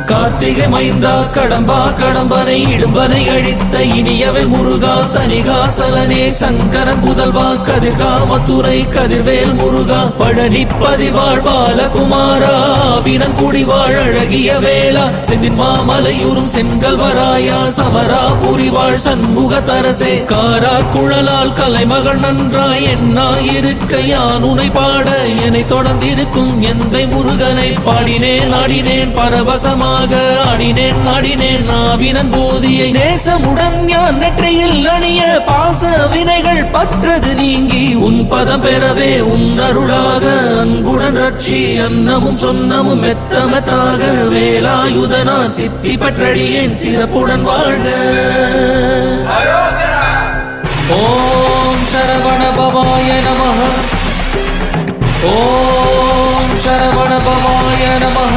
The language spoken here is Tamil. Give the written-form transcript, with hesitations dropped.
கார்த்திகை மைந்தா கடம்பா கடம்பனை இடும்பனை அழித்த இனியவன் முருகா தனிகாசலனே சங்கரன் புதல்வா கதிர்காமத்துறை கதிர்வேல் முருகா பழனி பதிவாழ் பாலகுமாரா வினன் குடிவாழ் அழகிய வேளா செந்தின் மாமலையூரும் செங்கல்வராயா சமரா புரிவாழ் சண்முக தரசே காரா குழலால் கலைமகள் நன்றாய் என்னாயிருக்க யான் உனை பாட என்னை தொடர்ந்திருக்கும் எந்தை முருகனை பாடினேன் ஆடினேன் பரவசமாக ஆடினேன் நாடினேன் நாவினன் போதியை நேசமுடன் ஞான் நெற்றியில் அணிய பாச வினைகள் பற்றது நீங்கி உன் பதம் பெறவே உன் அருளாக அன்புடன் ரட்சி அன்னமும் சொன்னமும் மெத்தமத்தாக வேலாயுதனார் சித்தி பற்றடியேன் சிறப்புடன் வாழ்க. ஓம் சரவண பவாய நமஹ. ஓம் சரவண பவாய நமஹ.